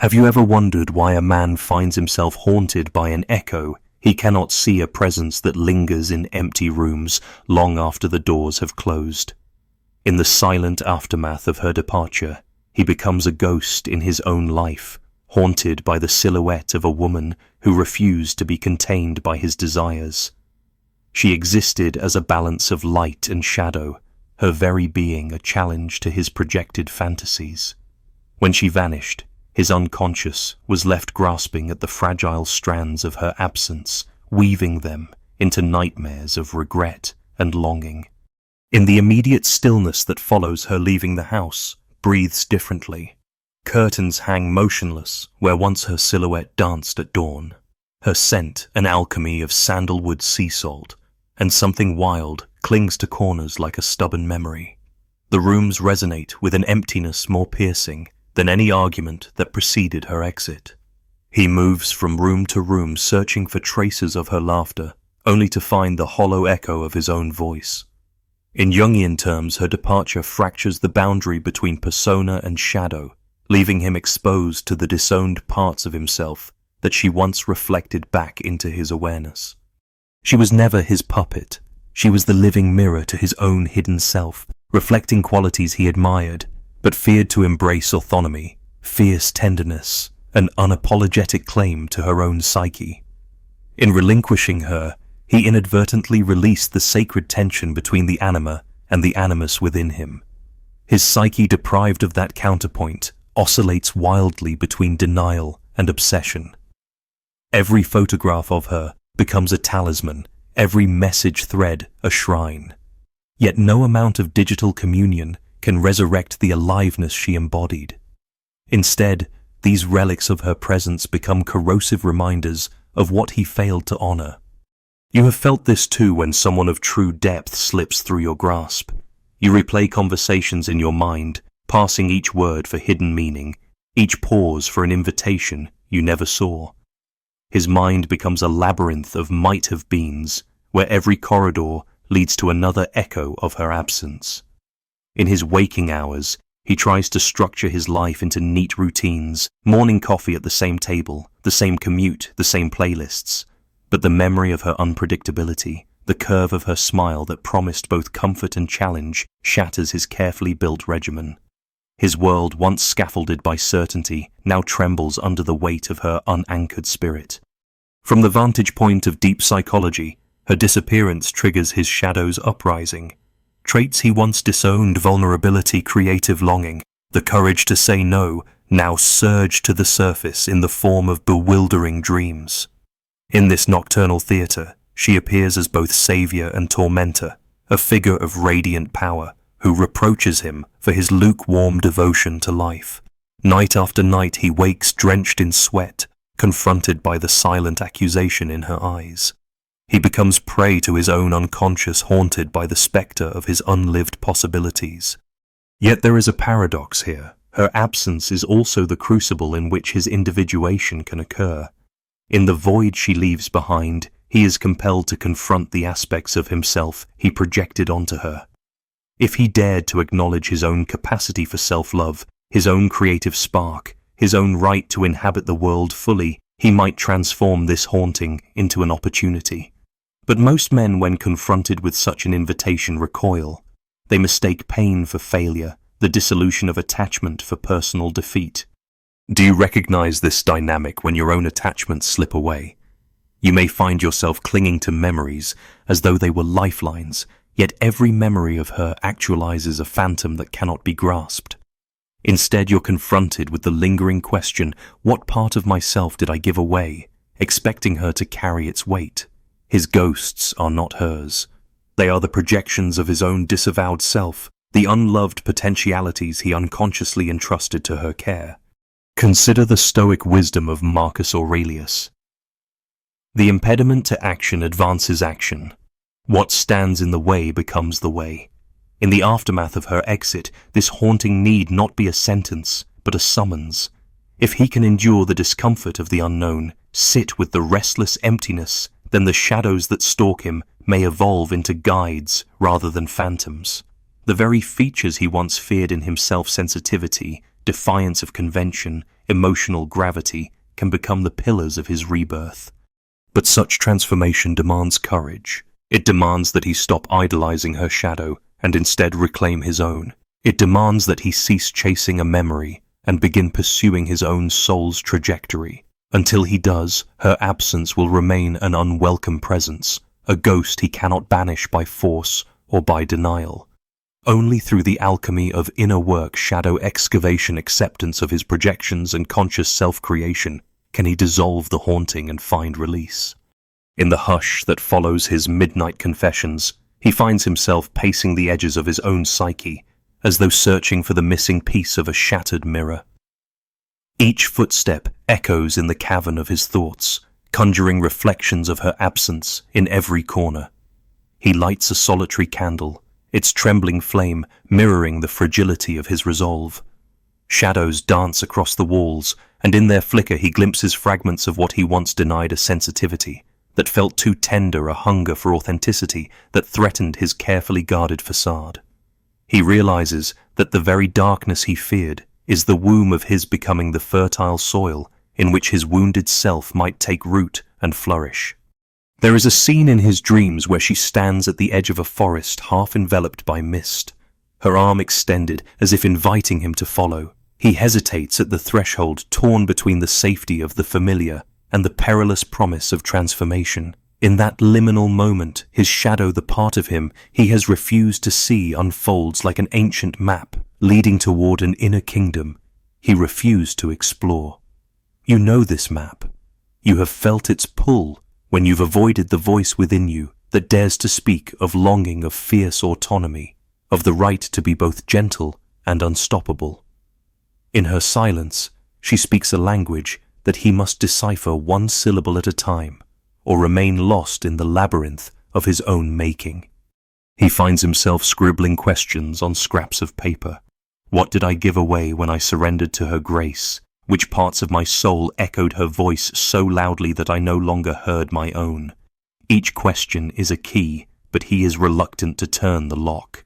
Have you ever wondered why a man finds himself haunted by an echo he cannot see, a presence that lingers in empty rooms long after the doors have closed? In the silent aftermath of her departure, he becomes a ghost in his own life, haunted by the silhouette of a woman who refused to be contained by his desires. She existed as a balance of light and shadow, her very being a challenge to his projected fantasies. When she vanished, his unconscious was left grasping at the fragile strands of her absence, weaving them into nightmares of regret and longing. In the immediate stillness that follows her leaving the house, breathes differently. Curtains hang motionless where once her silhouette danced at dawn. Her scent an alchemy of sandalwood sea salt, and something wild clings to corners like a stubborn memory. The rooms resonate with an emptiness more piercing than any argument that preceded her exit. He moves from room to room searching for traces of her laughter, only to find the hollow echo of his own voice. In Jungian terms, her departure fractures the boundary between persona and shadow, leaving him exposed to the disowned parts of himself that she once reflected back into his awareness. She was never his puppet. She was the living mirror to his own hidden self, reflecting qualities he admired, but feared to embrace: autonomy, fierce tenderness, an unapologetic claim to her own psyche. In relinquishing her, he inadvertently released the sacred tension between the anima and the animus within him. His psyche, deprived of that counterpoint, oscillates wildly between denial and obsession. Every photograph of her becomes a talisman, every message thread a shrine. Yet no amount of digital communion can resurrect the aliveness she embodied. Instead, these relics of her presence become corrosive reminders of what he failed to honor. You have felt this too when someone of true depth slips through your grasp. You replay conversations in your mind, passing each word for hidden meaning, each pause for an invitation you never saw. His mind becomes a labyrinth of might-have-beens, where every corridor leads to another echo of her absence. In his waking hours, he tries to structure his life into neat routines: morning coffee at the same table, the same commute, the same playlists. But the memory of her unpredictability, the curve of her smile that promised both comfort and challenge, shatters his carefully built regimen. His world, once scaffolded by certainty, now trembles under the weight of her unanchored spirit. From the vantage point of deep psychology, her disappearance triggers his shadow's uprising. Traits he once disowned: vulnerability, creative longing, the courage to say no, now surge to the surface in the form of bewildering dreams. In this nocturnal theatre, she appears as both savior and tormentor, a figure of radiant power who reproaches him for his lukewarm devotion to life. Night after night he wakes drenched in sweat, confronted by the silent accusation in her eyes. He becomes prey to his own unconscious, haunted by the spectre of his unlived possibilities. Yet there is a paradox here. Her absence is also the crucible in which his individuation can occur. In the void she leaves behind, he is compelled to confront the aspects of himself he projected onto her. If he dared to acknowledge his own capacity for self-love, his own creative spark, his own right to inhabit the world fully, he might transform this haunting into an opportunity. But most men, when confronted with such an invitation, recoil. They mistake pain for failure, the dissolution of attachment for personal defeat. Do you recognize this dynamic when your own attachments slip away? You may find yourself clinging to memories as though they were lifelines, yet every memory of her actualizes a phantom that cannot be grasped. Instead, you're confronted with the lingering question: what part of myself did I give away, expecting her to carry its weight? His ghosts are not hers. They are the projections of his own disavowed self, the unloved potentialities he unconsciously entrusted to her care. Consider the Stoic wisdom of Marcus Aurelius. The impediment to action advances action. What stands in the way becomes the way. In the aftermath of her exit, this haunting need not be a sentence, but a summons. If he can endure the discomfort of the unknown, sit with the restless emptiness, then the shadows that stalk him may evolve into guides rather than phantoms. The very features he once feared in himself, sensitivity, defiance of convention, emotional gravity can become the pillars of his rebirth. But such transformation demands courage. It demands that he stop idolizing her shadow and instead reclaim his own. It demands that he cease chasing a memory and begin pursuing his own soul's trajectory. Until he does, her absence will remain an unwelcome presence, a ghost he cannot banish by force or by denial. Only through the alchemy of inner work, shadow excavation, acceptance of his projections, and conscious self-creation can he dissolve the haunting and find release. In the hush that follows his midnight confessions, he finds himself pacing the edges of his own psyche, as though searching for the missing piece of a shattered mirror. Each footstep echoes in the cavern of his thoughts, conjuring reflections of her absence in every corner. He lights a solitary candle, its trembling flame mirroring the fragility of his resolve. Shadows dance across the walls, and in their flicker he glimpses fragments of what he once denied, a sensitivity that felt too tender, a hunger for authenticity that threatened his carefully guarded facade. He realizes that the very darkness he feared is the womb of his becoming the fertile soil in which his wounded self might take root and flourish. There is a scene in his dreams where she stands at the edge of a forest half enveloped by mist, her arm extended as if inviting him to follow. He hesitates at the threshold, torn between the safety of the familiar and the perilous promise of transformation. In that liminal moment, his shadow, the part of him he has refused to see, unfolds like an ancient map leading toward an inner kingdom he refused to explore. You know this map. You have felt its pull when you've avoided the voice within you that dares to speak of longing, of fierce autonomy, of the right to be both gentle and unstoppable. In her silence, she speaks a language that he must decipher one syllable at a time, or remain lost in the labyrinth of his own making. He finds himself scribbling questions on scraps of paper. What did I give away when I surrendered to her grace? Which parts of my soul echoed her voice so loudly that I no longer heard my own? Each question is a key, but he is reluctant to turn the lock.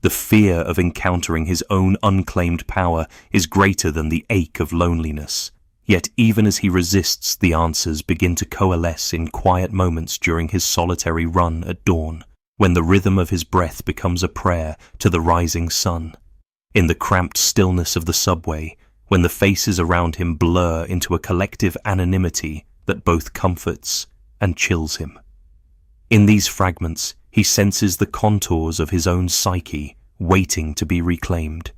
The fear of encountering his own unclaimed power is greater than the ache of loneliness. Yet even as he resists, the answers begin to coalesce in quiet moments during his solitary run at dawn, when the rhythm of his breath becomes a prayer to the rising sun. In the cramped stillness of the subway, when the faces around him blur into a collective anonymity that both comforts and chills him. In these fragments, he senses the contours of his own psyche waiting to be reclaimed.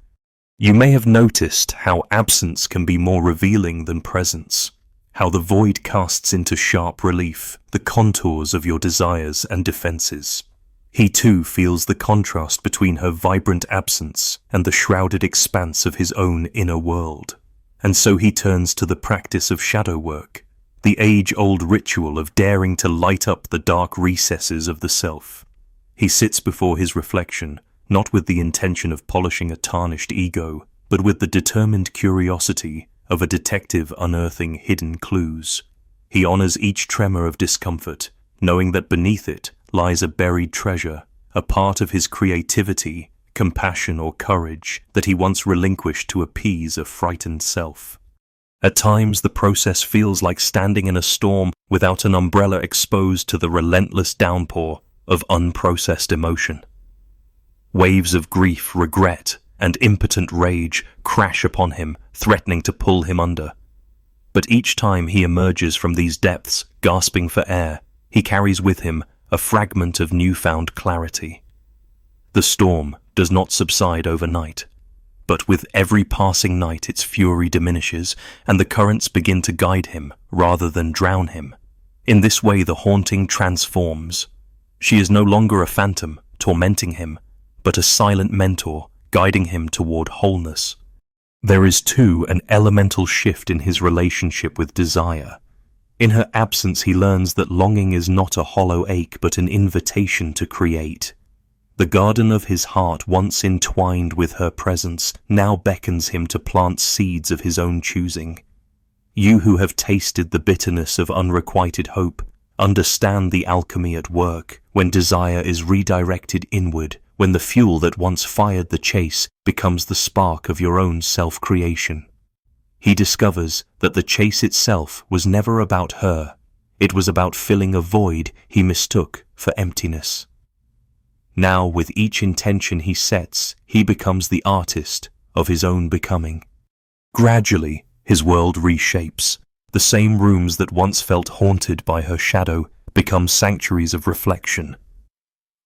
You may have noticed how absence can be more revealing than presence, how the void casts into sharp relief the contours of your desires and defenses. He too feels the contrast between her vibrant absence and the shrouded expanse of his own inner world. And so he turns to the practice of shadow work, the age-old ritual of daring to light up the dark recesses of the self. He sits before his reflection, not with the intention of polishing a tarnished ego, but with the determined curiosity of a detective unearthing hidden clues. He honors each tremor of discomfort, knowing that beneath it lies a buried treasure, a part of his creativity, compassion, or courage that he once relinquished to appease a frightened self. At times, the process feels like standing in a storm without an umbrella, exposed to the relentless downpour of unprocessed emotion. Waves of grief, regret, and impotent rage crash upon him, threatening to pull him under. But each time he emerges from these depths, gasping for air, he carries with him a fragment of newfound clarity. The storm does not subside overnight, but with every passing night its fury diminishes, and the currents begin to guide him rather than drown him. In this way the haunting transforms. She is no longer a phantom, tormenting him, but a silent mentor, guiding him toward wholeness. There is, too, an elemental shift in his relationship with desire. In her absence he learns that longing is not a hollow ache, but an invitation to create. The garden of his heart, once entwined with her presence, now beckons him to plant seeds of his own choosing. You who have tasted the bitterness of unrequited hope, understand the alchemy at work when desire is redirected inward, when the fuel that once fired the chase becomes the spark of your own self-creation. he discovers that the chase itself was never about her. It was about filling a void he mistook for emptiness. Now, with each intention he sets, he becomes the artist of his own becoming. Gradually, his world reshapes. The same rooms that once felt haunted by her shadow become sanctuaries of reflection.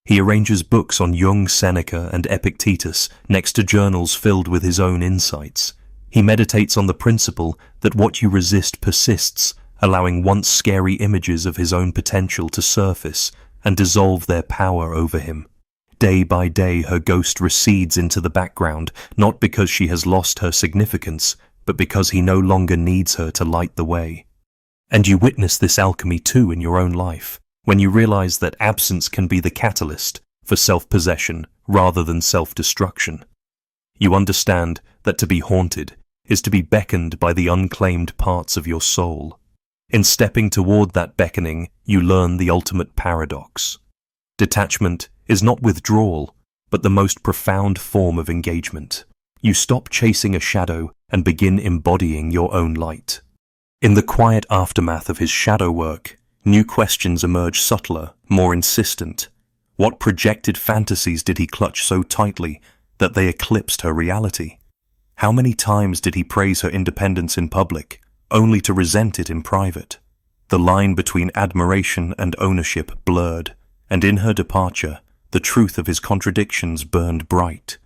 He arranges books on Jung, Seneca, and Epictetus next to journals filled with his own insights. He meditates on the principle that what you resist persists, allowing once scary images of his own potential to surface and dissolve their power over him. Day by day, her ghost recedes into the background, not because she has lost her significance, but because he no longer needs her to light the way. And you witness this alchemy too in your own life, when you realize that absence can be the catalyst for self-possession rather than self-destruction. You understand that to be haunted is to be beckoned by the unclaimed parts of your soul. In stepping toward that beckoning, you learn the ultimate paradox. Detachment is not withdrawal, but the most profound form of engagement. You stop chasing a shadow and begin embodying your own light. In the quiet aftermath of his shadow work, new questions emerge subtler, more insistent. What projected fantasies did he clutch so tightly that they eclipsed her reality? How many times did he praise her independence in public, only to resent it in private? The line between admiration and ownership blurred, and in her departure, the truth of his contradictions burned bright.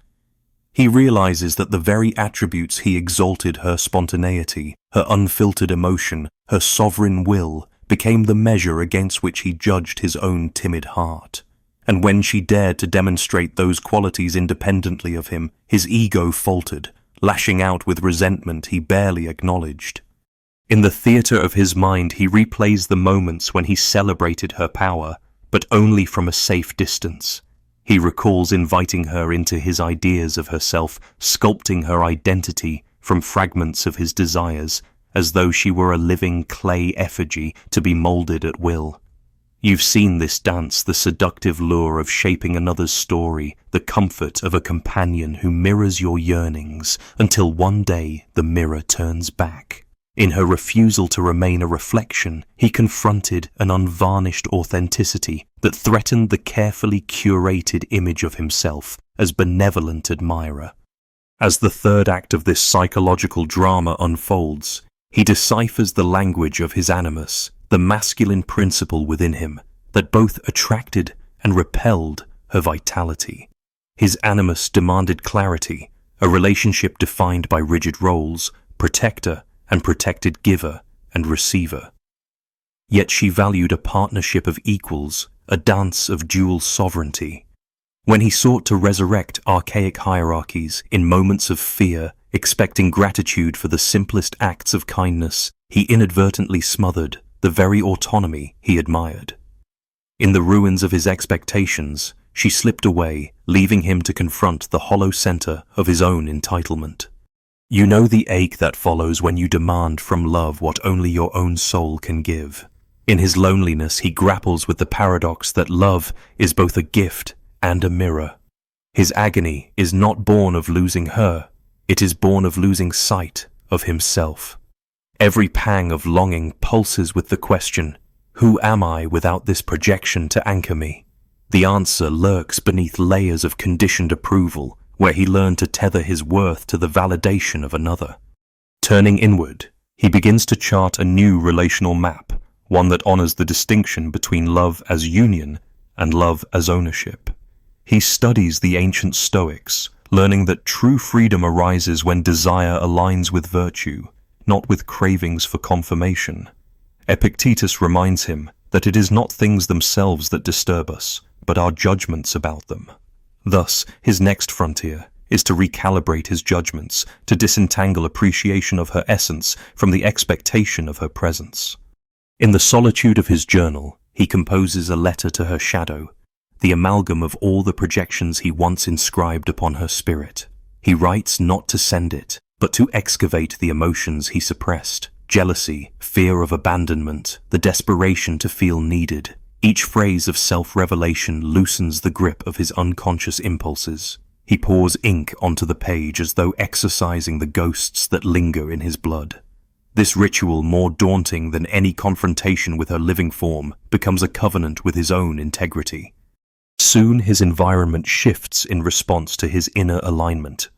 He realizes that the very attributes he exalted, her spontaneity, her unfiltered emotion, her sovereign will, became the measure against which he judged his own timid heart. And when she dared to demonstrate those qualities independently of him, his ego faltered, lashing out with resentment he barely acknowledged. In the theater of his mind, he replays the moments when he celebrated her power, but only from a safe distance. He recalls inviting her into his ideas of herself, sculpting her identity from fragments of his desires, as though she were a living clay effigy to be molded at will. You've seen this dance, the seductive lure of shaping another's story, the comfort of a companion who mirrors your yearnings, until one day the mirror turns back. In her refusal to remain a reflection, he confronted an unvarnished authenticity that threatened the carefully curated image of himself as benevolent admirer. As the third act of this psychological drama unfolds, he deciphers the language of his animus, the masculine principle within him that both attracted and repelled her vitality. His animus demanded clarity, a relationship defined by rigid roles, protector and protected giver and receiver. Yet she valued a partnership of equals, a dance of dual sovereignty. When he sought to resurrect archaic hierarchies in moments of fear, expecting gratitude for the simplest acts of kindness, he inadvertently smothered the very autonomy he admired. In the ruins of his expectations, she slipped away, leaving him to confront the hollow center of his own entitlement. You know the ache that follows when you demand from love what only your own soul can give. In his loneliness, he grapples with the paradox that love is both a gift and a mirror. His agony is not born of losing her, it is born of losing sight of himself. Every pang of longing pulses with the question, who am I without this projection to anchor me? The answer lurks beneath layers of conditioned approval, where he learned to tether his worth to the validation of another. Turning inward, he begins to chart a new relational map, one that honors the distinction between love as union and love as ownership. He studies the ancient Stoics, learning that true freedom arises when desire aligns with virtue, not with cravings for confirmation. Epictetus reminds him that it is not things themselves that disturb us, but our judgments about them. Thus, his next frontier is to recalibrate his judgments, to disentangle appreciation of her essence from the expectation of her presence. In the solitude of his journal, he composes a letter to her shadow, the amalgam of all the projections he once inscribed upon her spirit. He writes not to send it, but to excavate the emotions he suppressed: jealousy, fear of abandonment, the desperation to feel needed. Each phrase of self-revelation loosens the grip of his unconscious impulses. He pours ink onto the page as though exorcising the ghosts that linger in his blood. This ritual, more daunting than any confrontation with her living form, becomes a covenant with his own integrity. Soon his environment shifts in response to his inner alignment.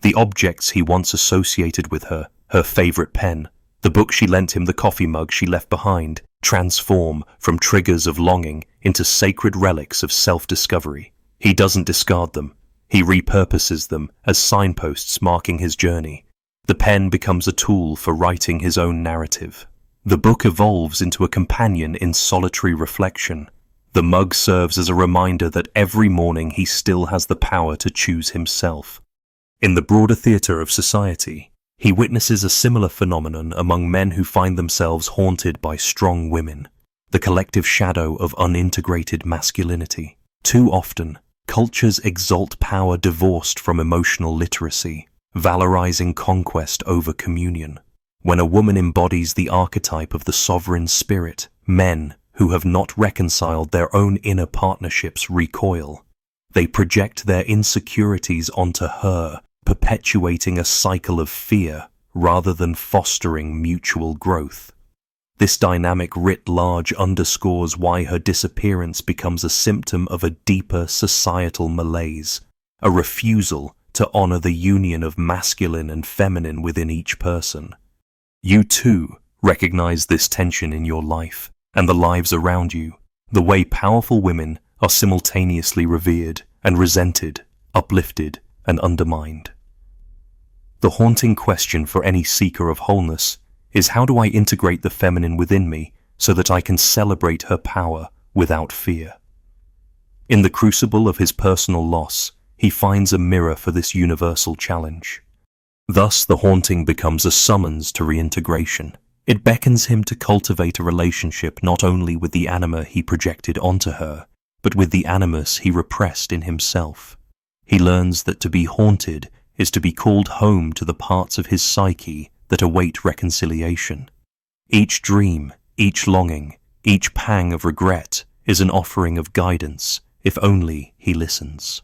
The objects he once associated with her, her favorite pen, the book she lent him, the coffee mug she left behind, transform from triggers of longing into sacred relics of self-discovery. He doesn't discard them. He repurposes them as signposts marking his journey. The pen becomes a tool for writing his own narrative. The book evolves into a companion in solitary reflection. The mug serves as a reminder that every morning he still has the power to choose himself. In the broader theatre of society, he witnesses a similar phenomenon among men who find themselves haunted by strong women, the collective shadow of unintegrated masculinity. Too often, cultures exalt power divorced from emotional literacy, valorizing conquest over communion. When a woman embodies the archetype of the sovereign spirit, men who have not reconciled their own inner partnerships recoil. They project their insecurities onto her, perpetuating a cycle of fear rather than fostering mutual growth. This dynamic writ large underscores why her disappearance becomes a symptom of a deeper societal malaise, a refusal to honor the union of masculine and feminine within each person. You too recognize this tension in your life and the lives around you, the way powerful women are simultaneously revered and resented, uplifted and undermined. The haunting question for any seeker of wholeness is, how do I integrate the feminine within me so that I can celebrate her power without fear? In the crucible of his personal loss, he finds a mirror for this universal challenge. Thus, the haunting becomes a summons to reintegration. It beckons him to cultivate a relationship not only with the anima he projected onto her, but with the animus he repressed in himself. He learns that to be haunted is to be called home to the parts of his psyche that await reconciliation. Each dream, each longing, each pang of regret is an offering of guidance, if only he listens.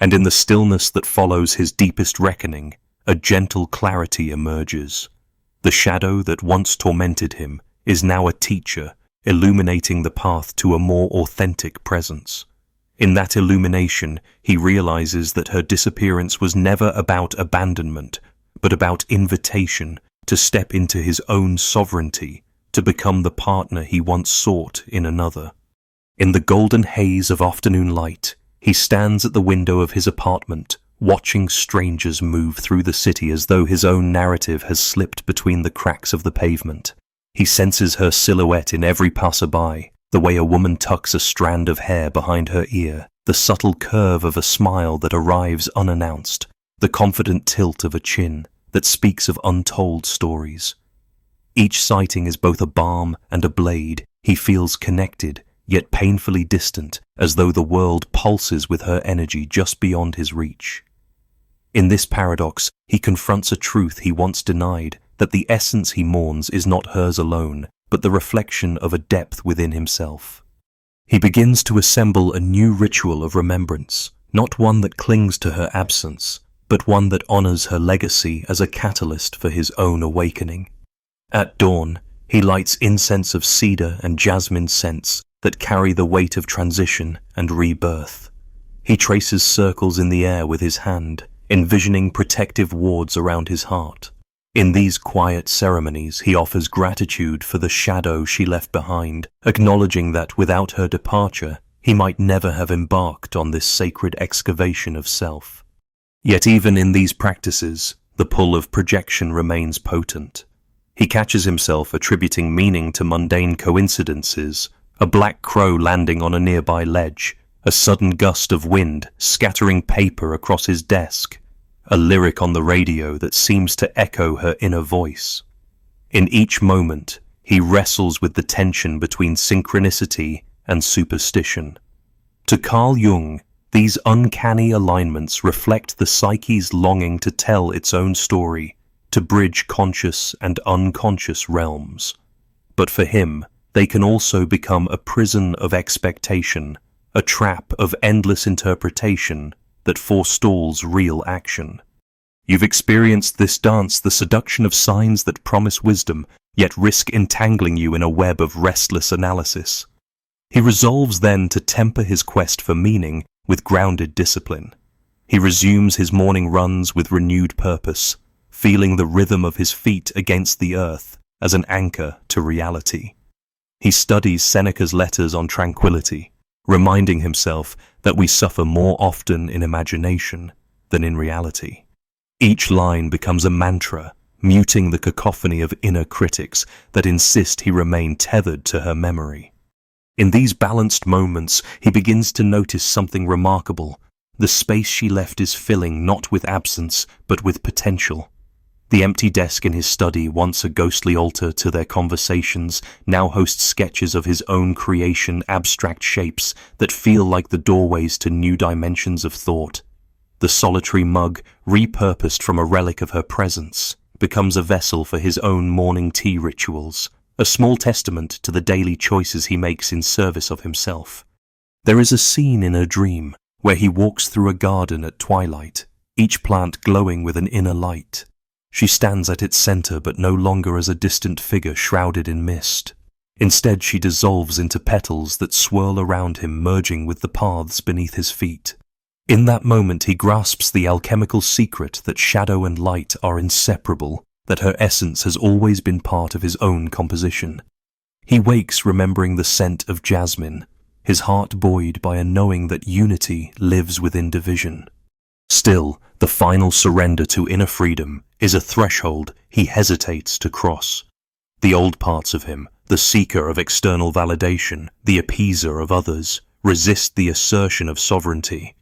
And in the stillness that follows his deepest reckoning, a gentle clarity emerges. The shadow that once tormented him is now a teacher, illuminating the path to a more authentic presence. In that illumination, he realizes that her disappearance was never about abandonment, but about invitation to step into his own sovereignty, to become the partner he once sought in another. In the golden haze of afternoon light, he stands at the window of his apartment, watching strangers move through the city as though his own narrative has slipped between the cracks of the pavement. He senses her silhouette in every passerby, the way a woman tucks a strand of hair behind her ear, the subtle curve of a smile that arrives unannounced, the confident tilt of a chin that speaks of untold stories. Each sighting is both a balm and a blade. He feels connected, yet painfully distant, as though the world pulses with her energy just beyond his reach. In this paradox, he confronts a truth he once denied, that the essence he mourns is not hers alone, but the reflection of a depth within himself. He begins to assemble a new ritual of remembrance, not one that clings to her absence, but one that honors her legacy as a catalyst for his own awakening. At dawn, he lights incense of cedar and jasmine scents that carry the weight of transition and rebirth. He traces circles in the air with his hand, envisioning protective wards around his heart. In these quiet ceremonies, he offers gratitude for the shadow she left behind, acknowledging that without her departure, he might never have embarked on this sacred excavation of self. Yet even in these practices, the pull of projection remains potent. He catches himself attributing meaning to mundane coincidences, a black crow landing on a nearby ledge, a sudden gust of wind scattering paper across his desk, a lyric on the radio that seems to echo her inner voice. In each moment, he wrestles with the tension between synchronicity and superstition. To Carl Jung, these uncanny alignments reflect the psyche's longing to tell its own story, to bridge conscious and unconscious realms. But for him, they can also become a prison of expectation, a trap of endless interpretation, that forestalls real action. You've experienced this dance, the seduction of signs that promise wisdom, yet risk entangling you in a web of restless analysis. He resolves then to temper his quest for meaning with grounded discipline. He resumes his morning runs with renewed purpose, feeling the rhythm of his feet against the earth as an anchor to reality. He studies Seneca's letters on tranquility, reminding himself that we suffer more often in imagination than in reality. Each line becomes a mantra, muting the cacophony of inner critics that insist he remain tethered to her memory. In these balanced moments, he begins to notice something remarkable. The space she left is filling not with absence, but with potential. The empty desk in his study, once a ghostly altar to their conversations, now hosts sketches of his own creation, abstract shapes that feel like the doorways to new dimensions of thought. The solitary mug, repurposed from a relic of her presence, becomes a vessel for his own morning tea rituals, a small testament to the daily choices he makes in service of himself. There is a scene in a dream where he walks through a garden at twilight, each plant glowing with an inner light. She stands at its center, but no longer as a distant figure shrouded in mist. Instead, she dissolves into petals that swirl around him, merging with the paths beneath his feet. In that moment, he grasps the alchemical secret that shadow and light are inseparable, that her essence has always been part of his own composition. He wakes remembering the scent of jasmine, his heart buoyed by a knowing that unity lives within division. Still, the final surrender to inner freedom is a threshold he hesitates to cross. The old parts of him, the seeker of external validation, the appeaser of others, resist the assertion of sovereignty.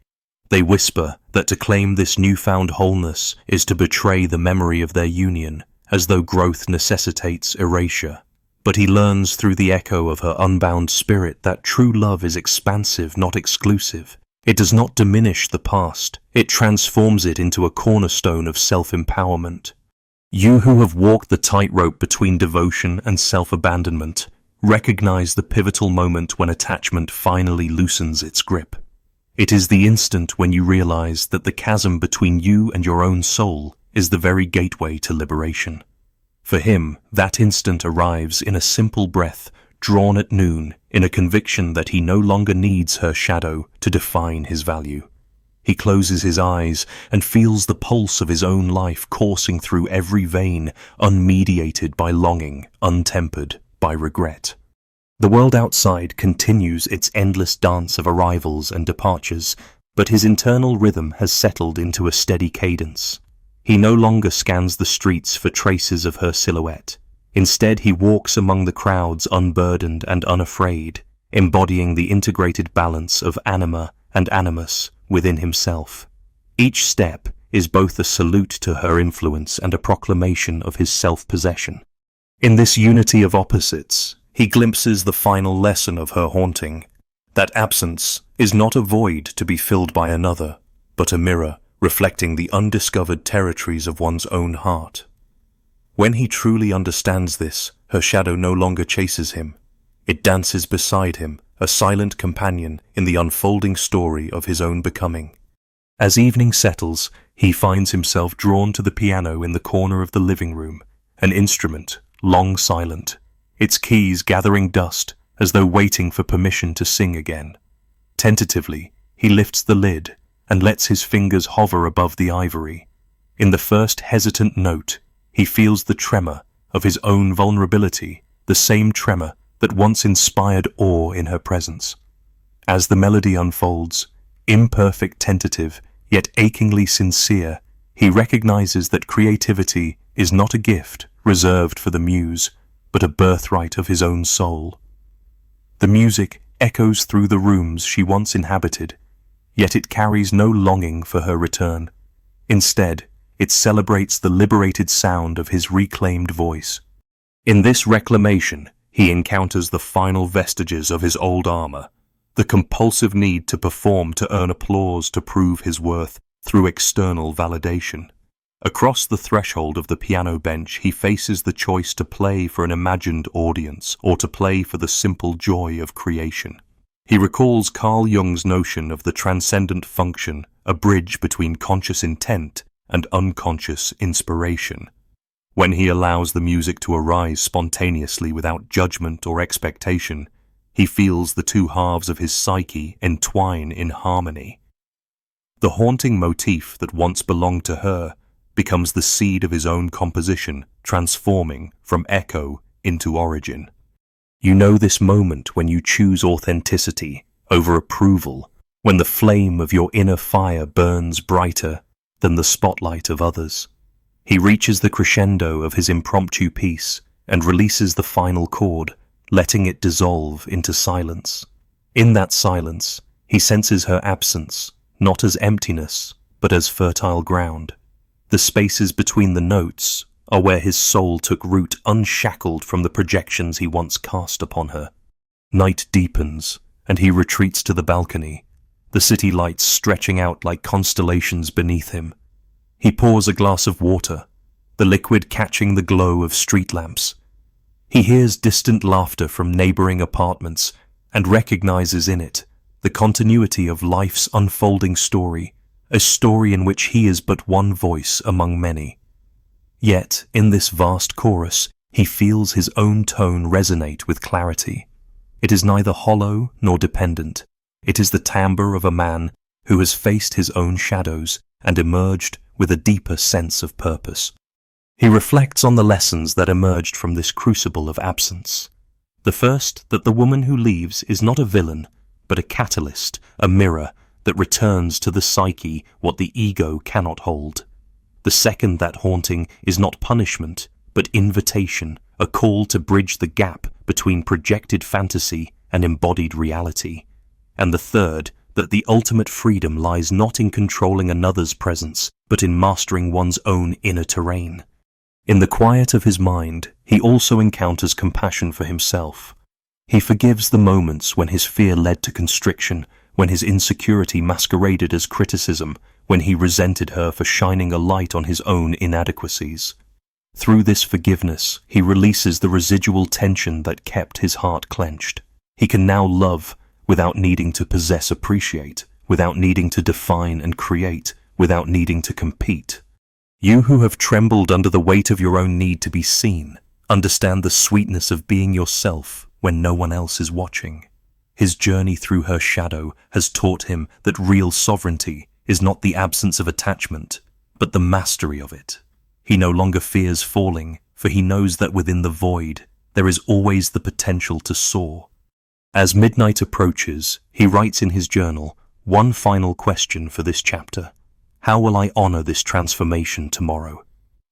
They whisper that to claim this newfound wholeness is to betray the memory of their union, as though growth necessitates erasure. But he learns through the echo of her unbound spirit that true love is expansive, not exclusive. It does not diminish the past, it transforms it into a cornerstone of self-empowerment. You who have walked the tightrope between devotion and self-abandonment, recognize the pivotal moment when attachment finally loosens its grip. It is the instant when you realize that the chasm between you and your own soul is the very gateway to liberation. For him, that instant arrives in a simple breath, drawn at noon, in a conviction that he no longer needs her shadow to define his value. He closes his eyes and feels the pulse of his own life coursing through every vein, unmediated by longing, untempered by regret. The world outside continues its endless dance of arrivals and departures, but his internal rhythm has settled into a steady cadence. He no longer scans the streets for traces of her silhouette. Instead, he walks among the crowds unburdened and unafraid, embodying the integrated balance of Anima and Animus within himself. Each step is both a salute to her influence and a proclamation of his self-possession. In this unity of opposites, he glimpses the final lesson of her haunting, that absence is not a void to be filled by another, but a mirror reflecting the undiscovered territories of one's own heart. When he truly understands this, her shadow no longer chases him. It dances beside him, a silent companion in the unfolding story of his own becoming. As evening settles, he finds himself drawn to the piano in the corner of the living room, an instrument, long silent, its keys gathering dust as though waiting for permission to sing again. Tentatively, he lifts the lid and lets his fingers hover above the ivory. In the first hesitant note, he feels the tremor of his own vulnerability, the same tremor that once inspired awe in her presence. As the melody unfolds, imperfect, tentative, yet achingly sincere, he recognizes that creativity is not a gift reserved for the muse, but a birthright of his own soul. The music echoes through the rooms she once inhabited, yet it carries no longing for her return. Instead, it celebrates the liberated sound of his reclaimed voice. In this reclamation, he encounters the final vestiges of his old armor, the compulsive need to perform to earn applause, to prove his worth through external validation. Across the threshold of the piano bench, he faces the choice to play for an imagined audience or to play for the simple joy of creation. He recalls Carl Jung's notion of the transcendent function a bridge between conscious intent and unconscious inspiration. When he allows the music to arise spontaneously without judgment or expectation, he feels the two halves of his psyche entwine in harmony. The haunting motif that once belonged to her becomes the seed of his own composition, transforming from echo into origin. You know this moment when you choose authenticity over approval, when the flame of your inner fire burns brighter than the spotlight of others. He reaches the crescendo of his impromptu piece and releases the final chord, letting it dissolve into silence. In that silence, he senses her absence, not as emptiness, but as fertile ground. The spaces between the notes are where his soul took root unshackled from the projections he once cast upon her. Night deepens, and he retreats to the balcony, the city lights stretching out like constellations beneath him. He pours a glass of water, the liquid catching the glow of street lamps. He hears distant laughter from neighboring apartments and recognizes in it the continuity of life's unfolding story, a story in which he is but one voice among many. Yet, in this vast chorus, he feels his own tone resonate with clarity. It is neither hollow nor dependent. It is the timbre of a man who has faced his own shadows and emerged with a deeper sense of purpose. He reflects on the lessons that emerged from this crucible of absence. The first, that the woman who leaves is not a villain, but a catalyst, a mirror that returns to the psyche what the ego cannot hold. The second, that haunting is not punishment, but invitation, a call to bridge the gap between projected fantasy and embodied reality. And the third, that the ultimate freedom lies not in controlling another's presence, but in mastering one's own inner terrain. In the quiet of his mind, he also encounters compassion for himself. He forgives the moments when his fear led to constriction, when his insecurity masqueraded as criticism, when he resented her for shining a light on his own inadequacies. Through this forgiveness, he releases the residual tension that kept his heart clenched. He can now love without needing to possess, appreciate, without needing to define and create, without needing to compete. You who have trembled under the weight of your own need to be seen, understand the sweetness of being yourself when no one else is watching. His journey through her shadow has taught him that real sovereignty is not the absence of attachment, but the mastery of it. He no longer fears falling, for he knows that within the void there is always the potential to soar. As midnight approaches, he writes in his journal one final question for this chapter. How will I honor this transformation tomorrow?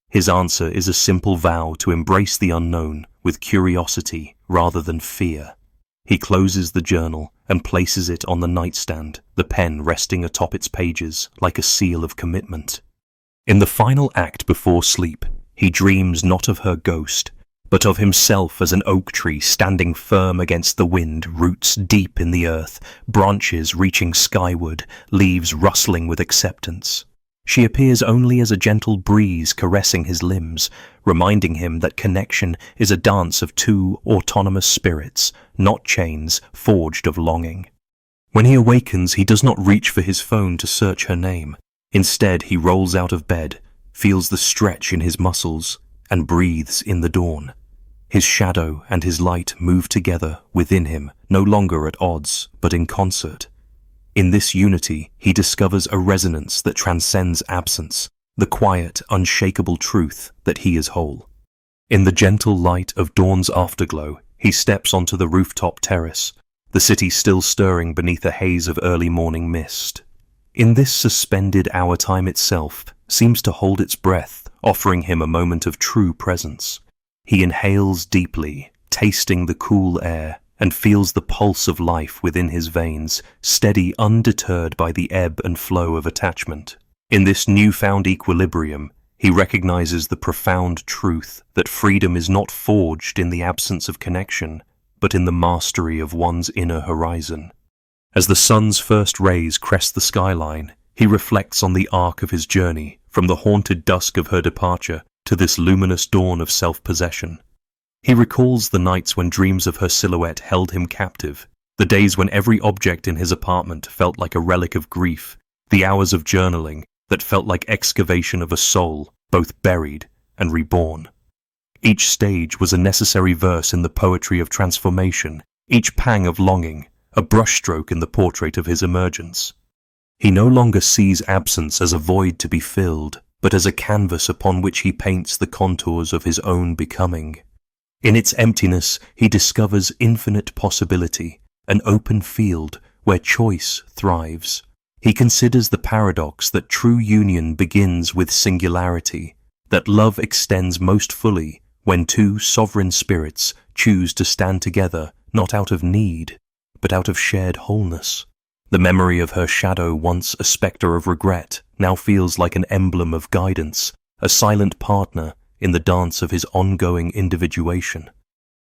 His answer is a simple vow to embrace the unknown with curiosity rather than fear. He closes the journal and places it on the nightstand, the pen resting atop its pages like a seal of commitment. In the final act before sleep, he dreams not of her ghost, but of himself as an oak tree standing firm against the wind, roots deep in the earth, branches reaching skyward, leaves rustling with acceptance. She appears only as a gentle breeze caressing his limbs, reminding him that connection is a dance of two autonomous spirits, not chains forged of longing. When he awakens, he does not reach for his phone to search her name. Instead, he rolls out of bed, feels the stretch in his muscles, and breathes in the dawn. His shadow and his light move together within him, no longer at odds, but in concert. In this unity, he discovers a resonance that transcends absence, the quiet, unshakable truth that he is whole. In the gentle light of dawn's afterglow, he steps onto the rooftop terrace, the city still stirring beneath a haze of early morning mist. In this suspended hour, time itself seems to hold its breath, offering him a moment of true presence. He inhales deeply, tasting the cool air, and feels the pulse of life within his veins, steady, undeterred by the ebb and flow of attachment. In this newfound equilibrium, he recognizes the profound truth that freedom is not forged in the absence of connection, but in the mastery of one's inner horizon. As the sun's first rays crest the skyline, he reflects on the arc of his journey, from the haunted dusk of her departure to this luminous dawn of self-possession. He recalls the nights when dreams of her silhouette held him captive, the days when every object in his apartment felt like a relic of grief, the hours of journaling that felt like excavation of a soul, both buried and reborn. Each stage was a necessary verse in the poetry of transformation, each pang of longing, a brushstroke in the portrait of his emergence. He no longer sees absence as a void to be filled, but as a canvas upon which he paints the contours of his own becoming. In its emptiness, he discovers infinite possibility, an open field where choice thrives. He considers the paradox that true union begins with singularity, that love extends most fully when two sovereign spirits choose to stand together not out of need, but out of shared wholeness. The memory of her shadow, once a spectre of regret, now feels like an emblem of guidance, a silent partner in the dance of his ongoing individuation.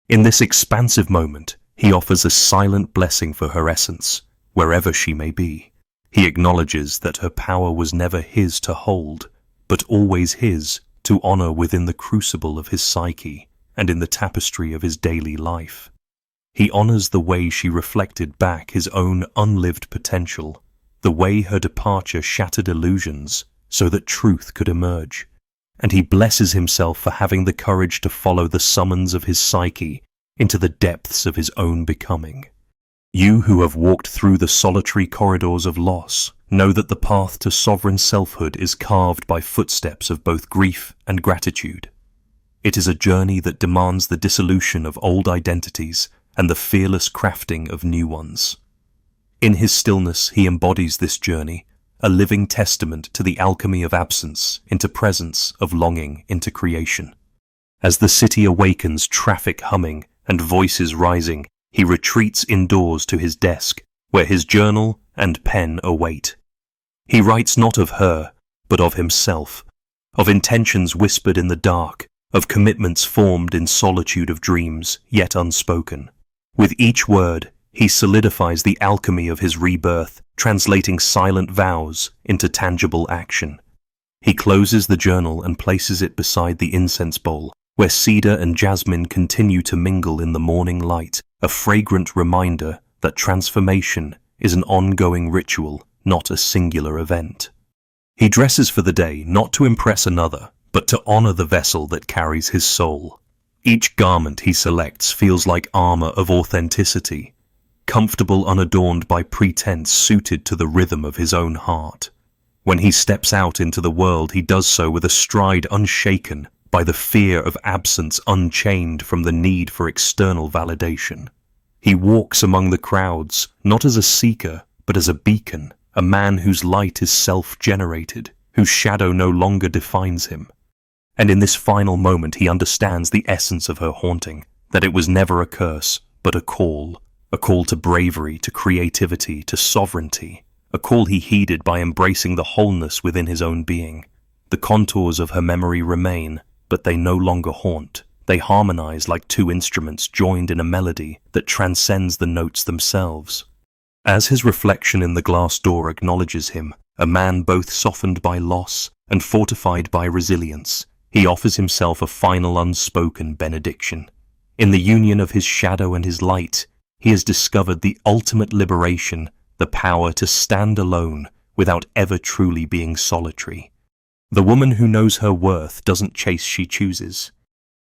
In this expansive moment, he offers a silent blessing for her essence, wherever she may be. He acknowledges that her power was never his to hold, but always his to honor within the crucible of his psyche and in the tapestry of his daily life. He honors the way she reflected back his own unlived potential, the way her departure shattered illusions so that truth could emerge, and he blesses himself for having the courage to follow the summons of his psyche into the depths of his own becoming. You who have walked through the solitary corridors of loss know that the path to sovereign selfhood is carved by footsteps of both grief and gratitude. It is a journey that demands the dissolution of old identities and the fearless crafting of new ones. In his stillness, he embodies this journey, a living testament to the alchemy of absence into presence, of longing into creation. As the city awakens, traffic humming and voices rising, he retreats indoors to his desk, where his journal and pen await. He writes not of her, but of himself, of intentions whispered in the dark, of commitments formed in solitude of dreams, yet unspoken. With each word, he solidifies the alchemy of his rebirth, translating silent vows into tangible action. He closes the journal and places it beside the incense bowl, where cedar and jasmine continue to mingle in the morning light, a fragrant reminder that transformation is an ongoing ritual, not a singular event. He dresses for the day not to impress another, but to honor the vessel that carries his soul. Each garment he selects feels like armor of authenticity, comfortable, unadorned by pretense, suited to the rhythm of his own heart. When he steps out into the world, he does so with a stride unshaken by the fear of absence, unchained from the need for external validation. He walks among the crowds, not as a seeker, but as a beacon, a man whose light is self-generated, whose shadow no longer defines him. And in this final moment he understands the essence of her haunting, that it was never a curse, but a call to bravery, to creativity, to sovereignty, a call he heeded by embracing the wholeness within his own being. The contours of her memory remain, but they no longer haunt. They harmonize like two instruments joined in a melody that transcends the notes themselves. As his reflection in the glass door acknowledges him, a man both softened by loss and fortified by resilience, he offers himself a final unspoken benediction. In the union of his shadow and his light, he has discovered the ultimate liberation, the power to stand alone without ever truly being solitary. The woman who knows her worth doesn't chase, she chooses.